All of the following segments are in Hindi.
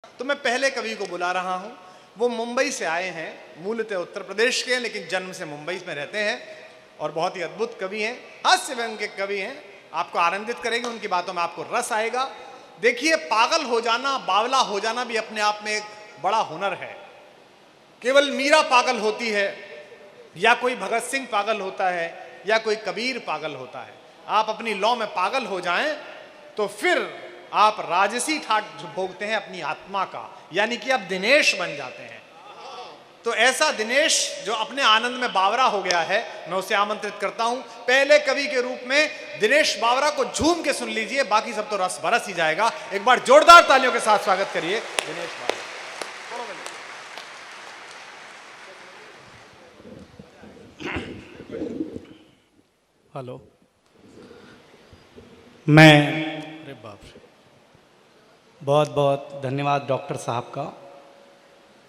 तो मैं पहले कवि को बुला रहा हूं। वो मुंबई से आए हैं, मूलतः उत्तर प्रदेश के हैं, लेकिन जन्म से मुंबई में रहते हैं और बहुत ही अद्भुत कवि हैं, हास्य व्यंग के कवि हैं। आपको आनंदित करेंगे, उनकी बातों में आपको रस आएगा। देखिए, पागल हो जाना, बावला हो जाना भी अपने आप में एक बड़ा हुनर है। केवल मीरा पागल होती है, या कोई भगत सिंह पागल होता है, या कोई कबीर पागल होता है। आप अपनी लौ में पागल हो जाएं तो फिर आप राजसी ठाट भोगते हैं अपनी आत्मा का, यानी कि आप दिनेश बन जाते हैं। तो ऐसा दिनेश जो अपने आनंद में बावरा हो गया है, मैं उसे आमंत्रित करता हूं पहले कवि के रूप में। दिनेश बावरा को झूम के सुन लीजिए, बाकी सब तो रस बरस ही जाएगा। एक बार जोरदार तालियों के साथ स्वागत करिए दिनेश बावरा। हेलो, मैं अरे बाप रे, बहुत बहुत धन्यवाद डॉक्टर साहब का,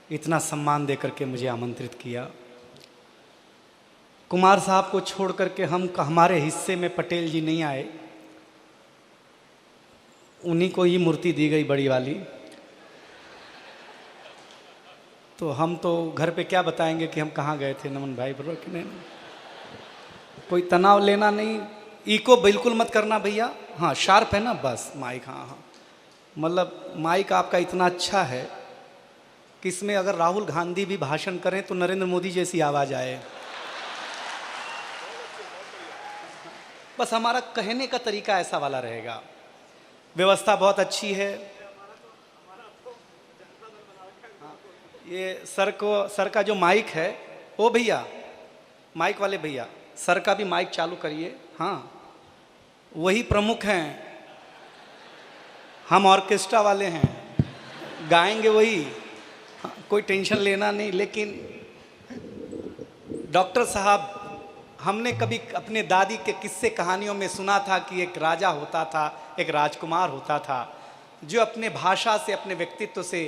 इतना सम्मान देकर के मुझे आमंत्रित किया। कुमार साहब को छोड़ करके हमारे हिस्से में पटेल जी नहीं आए, उन्हीं को ही मूर्ति दी गई बड़ी वाली। तो हम तो घर पे क्या बताएंगे कि हम कहाँ गए थे नमन भाई, बरो कि नहीं। कोई तनाव लेना नहीं, इको बिल्कुल मत करना भैया। हाँ, शार्प है ना, बस माइक। हाँ हाँ, मतलब माइक आपका इतना अच्छा है कि इसमें अगर राहुल गांधी भी भाषण करें तो नरेंद्र मोदी जैसी आवाज़ आए। बस हमारा कहने का तरीका ऐसा वाला रहेगा। व्यवस्था बहुत अच्छी है। ये सर का जो माइक है, ओ भैया, माइक वाले भैया, सर का भी माइक चालू करिए। हाँ, वही प्रमुख हैं, हम ऑर्केस्ट्रा वाले हैं, गाएंगे वही। हाँ, कोई टेंशन लेना नहीं। लेकिन डॉक्टर साहब, हमने कभी अपने दादी के किस्से कहानियों में सुना था कि एक राजा होता था, एक राजकुमार होता था, जो अपने भाषा से, अपने व्यक्तित्व से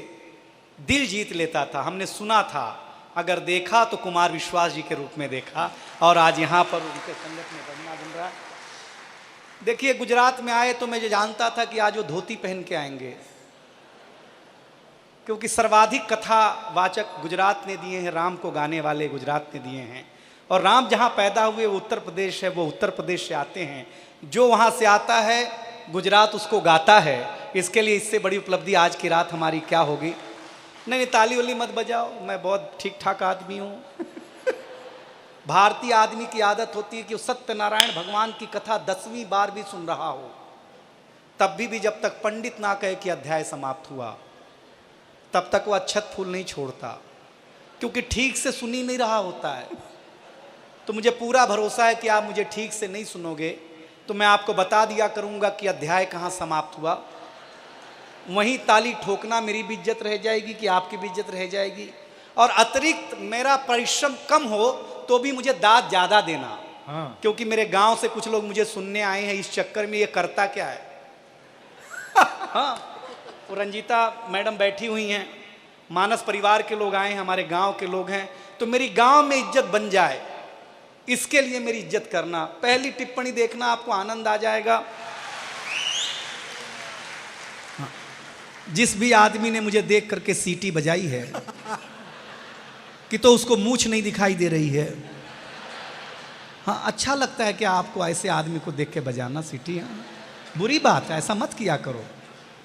दिल जीत लेता था। हमने सुना था, अगर देखा तो कुमार विश्वास जी के रूप में देखा, और आज यहाँ पर उनके संगत में बनना बन रहा है। देखिए, गुजरात में आए तो मैं जो जानता था कि आज वो धोती पहन के आएंगे, क्योंकि सर्वाधिक कथावाचक गुजरात ने दिए हैं, राम को गाने वाले गुजरात ने दिए हैं। और राम जहाँ पैदा हुए वो उत्तर प्रदेश है, वो उत्तर प्रदेश से आते हैं। जो वहाँ से आता है, गुजरात उसको गाता है। इसके लिए इससे बड़ी उपलब्धि आज की रात हमारी क्या होगी। नहीं, ताली वाली मत बजाओ, मैं बहुत ठीक ठाक आदमी हूँ। भारतीय आदमी की आदत होती है कि वो सत्यनारायण भगवान की कथा 10वीं बार भी सुन रहा हो, तब भी जब तक पंडित ना कहे कि अध्याय समाप्त हुआ, तब तक वो अक्षत फूल नहीं छोड़ता, क्योंकि ठीक से सुन ही नहीं रहा होता है। तो मुझे पूरा भरोसा है कि आप मुझे ठीक से नहीं सुनोगे तो मैं आपको बता दिया करूँगा कि अध्याय कहाँ समाप्त हुआ। वहीं ताली ठोकना मेरी भी इज्जत रह जाएगी कि आपकी भी इज्जत रह जाएगी। और अतिरिक्त मेरा परिश्रम कम हो तो भी मुझे दाद ज़्यादा देना। हाँ। क्योंकि मेरे गांव से कुछ लोग मुझे सुनने आए हैं, इस चक्कर में ये करता क्या है। हाँ, वो रंजीता मैडम बैठी हुई हैं, मानस परिवार के लोग आए हैं, हमारे गांव के लोग हैं, तो मेरी गांव में इज्जत बन जाए, इसके लिए मेरी इज्जत करना। पहली टिप्पणी देखना, आपको आनंद आ जाएगा। जिस भी आदमी ने मुझे देख करके सीटी बजाई है कि तो उसको मूंछ नहीं दिखाई दे रही है। हाँ, अच्छा लगता है कि आपको ऐसे आदमी को देख के बजाना सीटी। हाँ, बुरी बात है, ऐसा मत किया करो।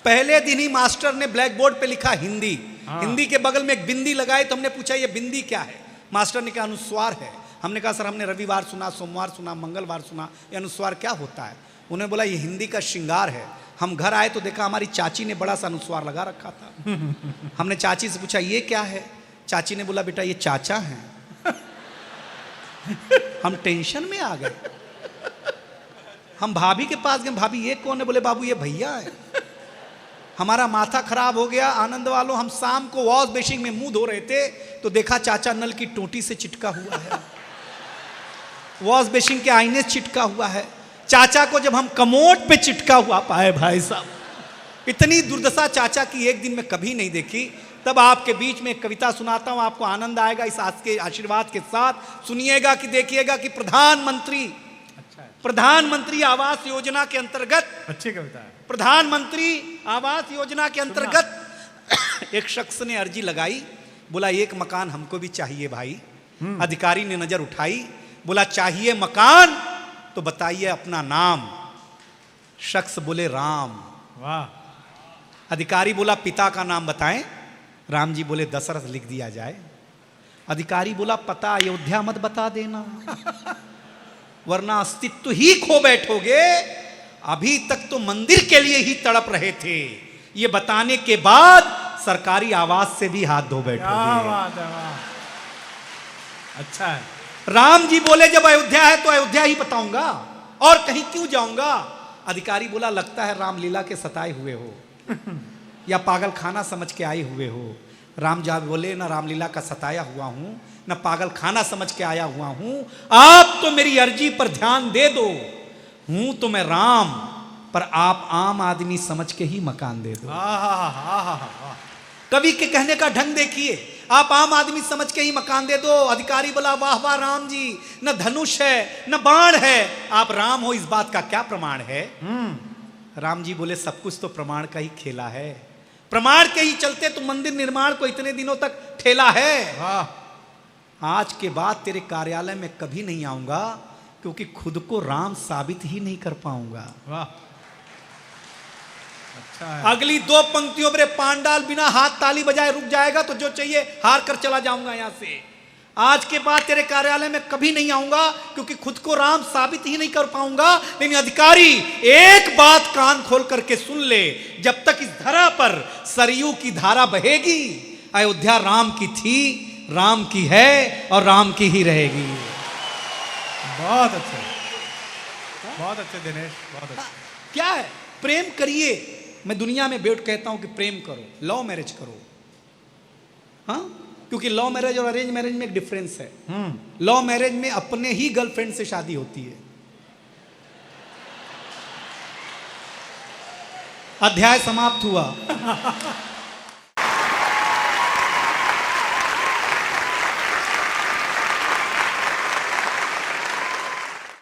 पहले दिन ही मास्टर ने ब्लैक बोर्ड पे लिखा हिंदी। हाँ। हिंदी के बगल में एक बिंदी लगाई, तो हमने पूछा ये बिंदी क्या है। मास्टर ने कहा अनुस्वार है। हमने कहा सर, हमने रविवार सुना, सोमवार सुना, मंगलवार सुना, ये अनुस्वार क्या होता है। उन्होंने बोला ये हिंदी का श्रृंगार है। हम घर आए तो देखा हमारी चाची ने बड़ा सा अनुस्वार लगा रखा था। हमने चाची से पूछा ये क्या है। चाची ने बोला बेटा ये चाचा हैं। हम टेंशन में आ गए। हम भाभी के पास गए, भाभी ये कौन है। बोले बाबू ये भैया है। हमारा माथा खराब हो गया। आनंद वालों, हम शाम को वॉश बेसिन में मुंह धो रहे थे तो देखा चाचा नल की टोटी से चिटका हुआ है, वॉश बेसिन के आईने से चिटका हुआ है। चाचा को जब हम कमोड पे चिटका हुआ पाए, भाई साहब, इतनी दुर्दशा चाचा की एक दिन में कभी नहीं देखी। तब आपके बीच में एक कविता सुनाता हूं, आपको आनंद आएगा। इस आज के आशीर्वाद के साथ सुनिएगा कि देखिएगा कि प्रधानमंत्री आवास योजना के अंतर्गत, अच्छी कविता है, प्रधानमंत्री आवास योजना के अंतर्गत एक शख्स ने अर्जी लगाई, बोला एक मकान हमको भी चाहिए भाई। अधिकारी ने नजर उठाई, बोला चाहिए मकान तो बताइए अपना नाम। शख्स बोले राम। वाह। अधिकारी बोला पिता का नाम बताएं। राम जी बोले दशरथ लिख दिया जाए। अधिकारी बोला पता अयोध्या मत बता देना वरना अस्तित्व ही खो बैठोगे। अभी तक तो मंदिर के लिए ही तड़प रहे थे, ये बताने के बाद सरकारी आवास से भी हाथ धो बैठोगे। बात है, वाह। अच्छा है। राम जी बोले जब अयोध्या है तो अयोध्या ही बताऊंगा, और कहीं क्यों जाऊंगा। अधिकारी बोला लगता है रामलीला के सताए हुए हो या पागल खाना समझ के आए हुए हो। राम जी बोले ना रामलीला का सताया हुआ हूं न पागल खाना समझ के आया हुआ हूं। आप तो मेरी अर्जी पर ध्यान दे दो। हूं तो मैं राम, पर आप आम आदमी समझ के ही मकान दे दो। कवि के कहने का ढंग देखिए, आप आम आदमी समझ के ही मकान दे दो। अधिकारी बोला वाह वाह राम जी, न धनुष है न बाण है, आप राम हो इस बात का क्या प्रमाण है। राम जी बोले सब कुछ तो प्रमाण का ही खेला है, प्रमाण के ही चलते तो मंदिर निर्माण को इतने दिनों तक ठेला है। आज के बाद तेरे कार्यालय में कभी नहीं आऊंगा, क्योंकि खुद को राम साबित ही नहीं कर पाऊंगा। वाह, अच्छा है। अगली दो पंक्तियों में पांडाल बिना हाथ ताली बजाए रुक जाएगा तो जो चाहिए हार कर चला जाऊंगा यहां से। आज के बाद तेरे कार्यालय में कभी नहीं आऊंगा, क्योंकि खुद को राम साबित ही नहीं कर पाऊंगा। लेकिन अधिकारी एक बात कान खोल करके सुन ले, जब तक इस धरा पर सरयू की धारा बहेगी, अयोध्या राम की थी, राम की है और राम की ही रहेगी। बहुत अच्छे, बहुत अच्छे दिनेश, बहुत अच्छे। क्या है, प्रेम करिए। मैं दुनिया में बैठ कहता हूं कि प्रेम करो, लव मैरिज करो। हाँ, क्योंकि लव मैरिज और अरेंज मैरिज में एक डिफरेंस है। लव मैरिज में अपने ही गर्लफ्रेंड से शादी होती है। अध्याय समाप्त हुआ।